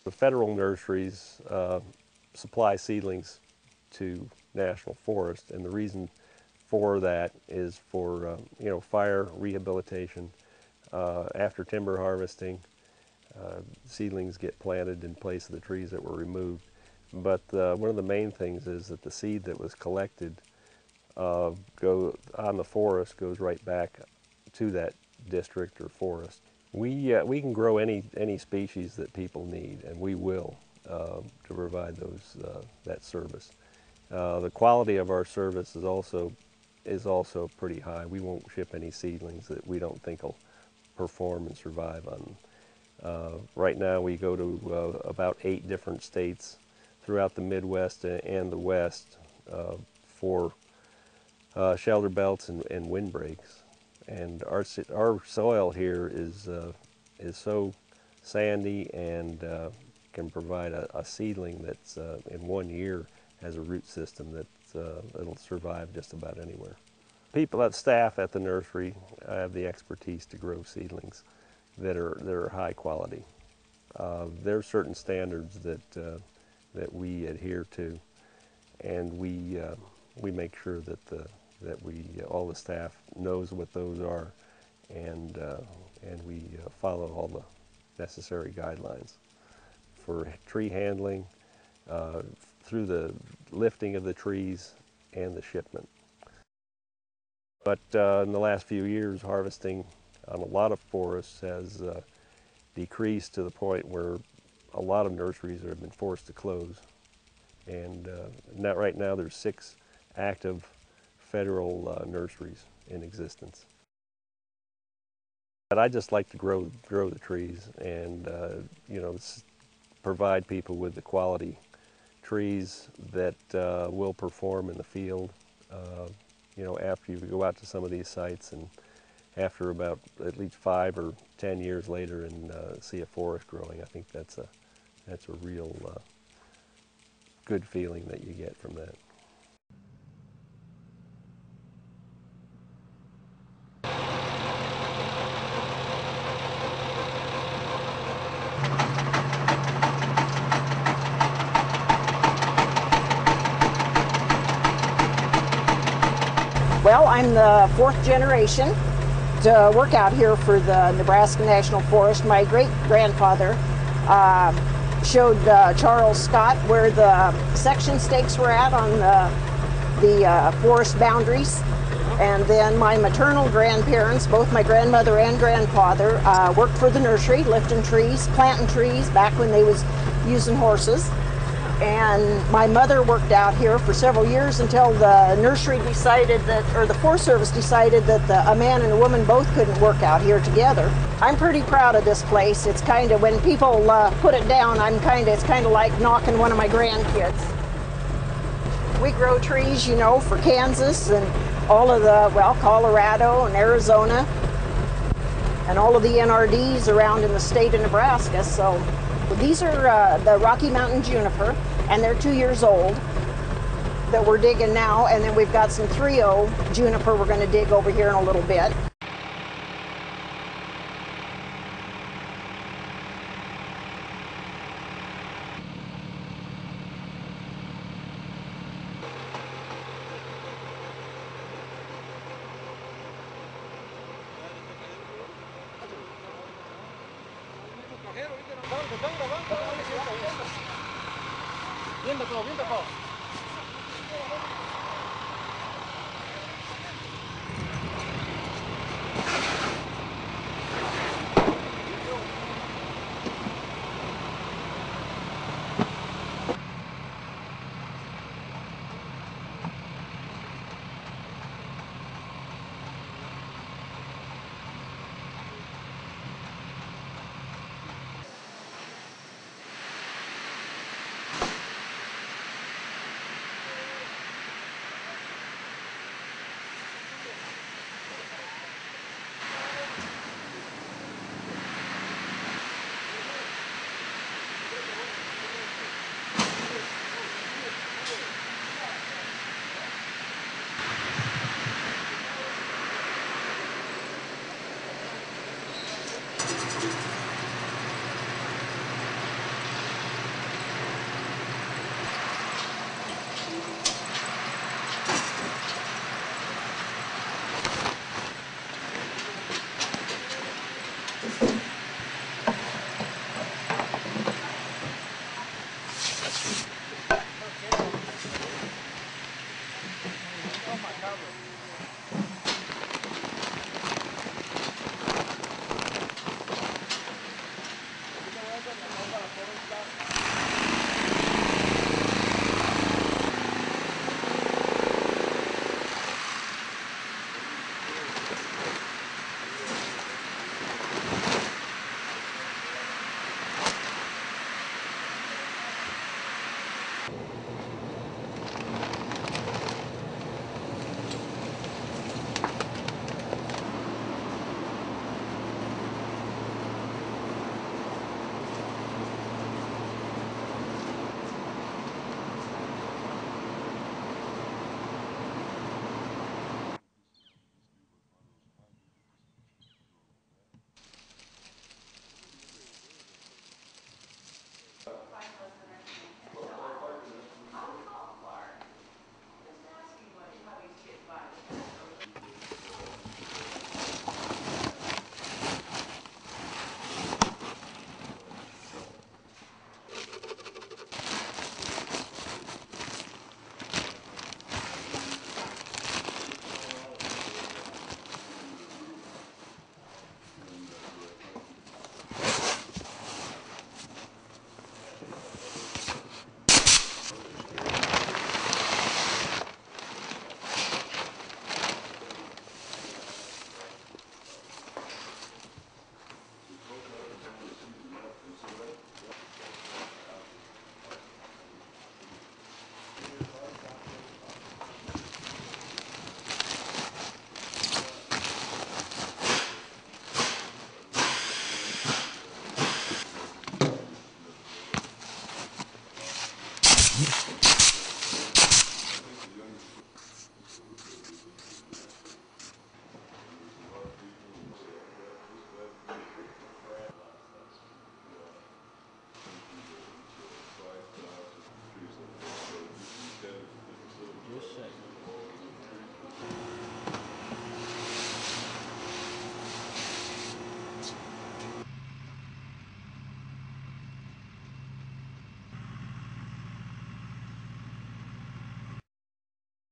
The federal nurseries supply seedlings to national forest, and the reason for that is for fire rehabilitation. After timber harvesting, seedlings get planted in place of the trees that were removed. But one of the main things is that the seed that was collected on the forest goes right back to that district or forest. We can grow any species that people need, and we will to provide that service. The quality of our service is also pretty high. We won't ship any seedlings that we don't think will perform and survive on. Right now we go to about 8 different states throughout the Midwest and the West for shelter belts and windbreaks. And our soil here is so sandy and can provide a seedling that's in 1 year has a root system that'll survive just about anywhere. Staff at the nursery have the expertise to grow seedlings that are high quality. There are certain standards that we adhere to, and we make sure that all the staff knows what those are, and we follow all the necessary guidelines for tree handling, through the lifting of the trees and the shipment. But in the last few years, harvesting on a lot of forests has decreased to the point where a lot of nurseries have been forced to close. And right now there's 6 active federal nurseries in existence. But I just like to grow the trees and provide people with the quality trees that will perform in the field. After you go out to some of these sites, and after about at least 5 or 10 years later and see a forest growing, I think that's a real good feeling that you get from that. Well, I'm the 4th generation to work out here for the Nebraska National Forest. My great-grandfather showed Charles Scott where the section stakes were at on the forest boundaries. And then my maternal grandparents, both my grandmother and grandfather, worked for the nursery, lifting trees, planting trees back when they was using horses. And my mother worked out here for several years until the nursery decided or the Forest Service decided that a man and a woman both couldn't work out here together. I'm pretty proud of this place. It's kind of, when people put it down, it's kind of like knocking one of my grandkids. We grow trees, for Kansas and all of Colorado and Arizona and all of the NRDs around in the state of Nebraska. So these are the Rocky Mountain juniper, and they're 2 years old that we're digging now, and then we've got some 3-0 juniper we're going to dig over here in a little bit. Bien, bien,